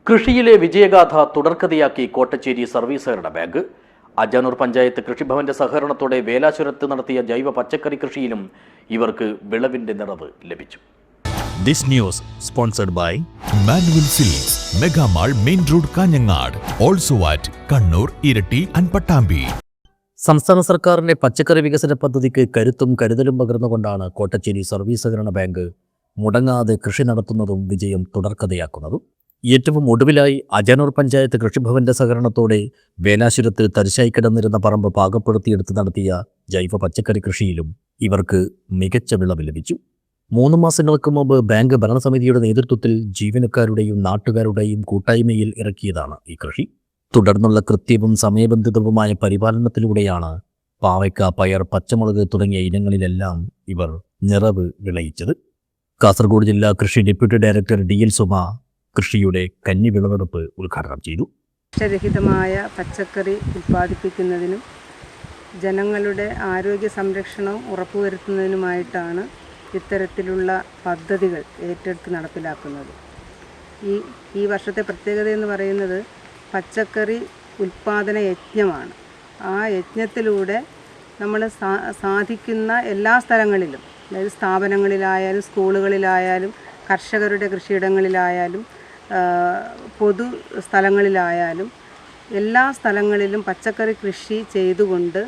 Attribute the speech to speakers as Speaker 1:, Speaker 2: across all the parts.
Speaker 1: കൃഷിയിലെ വിജയഗാഥ തുടർക്കഥയാക്കി Kottachery service സഹകരണ bank. Ajanur panchayat കൃഷിഭവന്റെ സഹകരണത്തോടെ വേലാചുരത്ത് നടത്തിയ ജൈവ പച്ചക്കറി കൃഷിയിലും ഇവർക്ക് വിളവിന്റെ നിറവ് ലഭിച്ചു.
Speaker 2: This news sponsored by Manual Silks, Mega Mall, Main Road, Kanyanad. Also at Kannur, Irati and Pattambi.
Speaker 3: സംസ്ഥാന സർക്കാരിന്റെ പച്ചക്കറി വികസന പദ്ധതിക്ക് കരുത്തും കരുതലും പകർന്നുകൊണ്ടാണ് കോട്ടച്ചേരി സർവീസ് സഹകരണ ബാങ്ക് മുടങ്ങാതെ കൃഷി നടത്തുന്നതും വിജയം തുടർക്കഥയാക്കുന്നതും. ഏറ്റവും ഒടുവിലായി അജാനൂർ പഞ്ചായത്ത് കൃഷിഭവന്റെ സഹകരണത്തോടെ വേലാശുരത്തിൽ തരിശായി കിടന്നിരുന്ന പറമ്പ് പാകപ്പെടുത്തിയെടുത്ത് നടത്തിയ ജൈവ പച്ചക്കറി കൃഷിയിലും ഇവർക്ക് മികച്ച വിളവ് ലഭിച്ചു. 3 മാസങ്ങൾക്ക് മുമ്പ് ബാങ്ക് ഭരണസമിതിയുടെ നേതൃത്വത്തിൽ ജീവനക്കാരുടെയും നാട്ടുകാരുടെയും കൂട്ടായ്മയിൽ ഇറക്കിയതാണ് ഈ കൃഷി. തുടർന്നുള്ള കൃത്യവും സമയബന്ധിതവുമായ പരിപാലനത്തിലൂടെയാണ് പാവയ്ക്ക, പയർ, പച്ചമുളക് തുടങ്ങിയ ഇനങ്ങളിലെല്ലാം ഇവർ നിറവ് വിളയിച്ചത്. കാസർഗോഡ് ജില്ലാ കൃഷി ഡെപ്യൂട്ടി ഡയറക്ടർ DL സുമ കൃഷിയുടെ കന്നി വിളവെടുപ്പ് ഉദ്ഘാടനം ചെയ്തു.
Speaker 4: വിഷരഹിതമായ പച്ചക്കറി ഉൽപ്പാദിപ്പിക്കുന്നതിനും ജനങ്ങളുടെ ആരോഗ്യ സംരക്ഷണം ഉറപ്പുവരുത്തുന്നതിനുമായിട്ടാണ് ഇത്തരത്തിലുള്ള പദ്ധതികൾ ഏറ്റെടുത്ത് നടപ്പിലാക്കുന്നത്. ഈ വർഷത്തെ പ്രത്യേകത എന്ന് പറയുന്നത് പച്ചക്കറി ഉൽപ്പാദന യജ്ഞമാണ്. ആ യജ്ഞത്തിലൂടെ നമ്മൾ സാധിക്കുന്ന എല്ലാ സ്ഥലങ്ങളിലും, അതായത് സ്ഥാപനങ്ങളിലായാലും സ്കൂളുകളിലായാലും കർഷകരുടെ കൃഷിയിടങ്ങളിലായാലും പൊതു സ്ഥലങ്ങളിലായാലും എല്ലാ സ്ഥലങ്ങളിലും പച്ചക്കറി കൃഷി ചെയ്തുകൊണ്ട്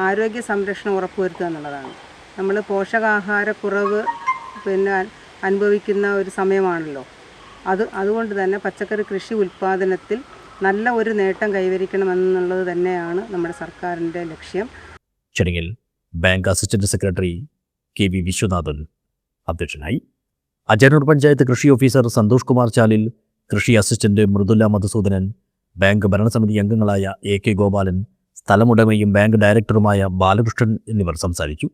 Speaker 4: ആരോഗ്യ സംരക്ഷണം ഉറപ്പുവരുത്തുക എന്നുള്ളതാണ്. നമ്മൾ പോഷകാഹാരക്കുറവ് അനുഭവിക്കുന്ന ഒരു സമയമാണല്ലോ. അതുകൊണ്ട് തന്നെ പച്ചക്കറി കൃഷി ഉൽപ്പാദനത്തിൽ നല്ല ഒരു നേട്ടം കൈവരിക്കണമെന്നുള്ളത് തന്നെയാണ് നമ്മുടെ സർക്കാരിൻ്റെ ലക്ഷ്യം.
Speaker 3: ചടങ്ങിൽ bank assistant secretary KV Viswanathan അധ്യക്ഷനായി. അജാനൂർ പഞ്ചായത്ത് കൃഷി ഓഫീസർ സന്തോഷ് കുമാർ ചാലിൽ, കൃഷി അസിസ്റ്റന്റ് മൃദുല മധുസൂദനൻ, ബാങ്ക് ഭരണസമിതി അംഗങ്ങളായ AK ഗോപാലൻ, സ്ഥലമുടമയും ബാങ്ക് ഡയറക്ടറുമായ ബാലകൃഷ്ണൻ എന്നിവർ സംസാരിച്ചു.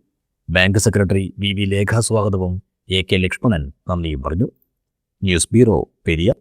Speaker 3: ബാങ്ക് സെക്രട്ടറി VV ലേഖ സ്വാഗതവും AK ലക്ഷ്മണൻ നന്ദിയും പറഞ്ഞു. News bureau, Periya.